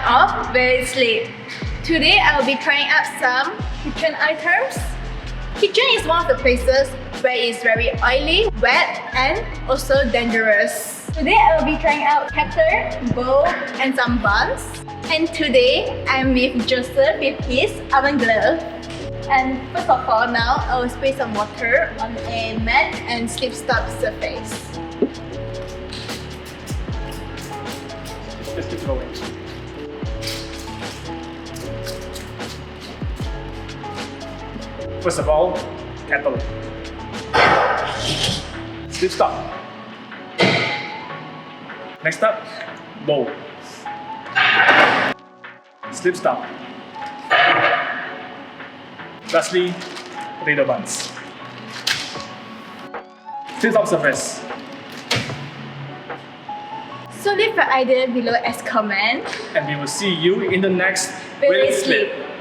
of very sleep. Today I'll be trying out some kitchen items. Kitchen is one of the places where it's very oily, wet, and also dangerous. Today I'll be trying out kettle, bowl, and some buns. And today I'm with Joseph with his oven glove. And first of all, now I will spray some water on a matte and slip-stop surface. Just keep going. First of all, kettle. Slip stop. Next up, bowl. Slip stop. Lastly, potato buns. Slip stop surface. So leave your idea below as comment. And we will see you in the next Very Will It Sleep. Slip.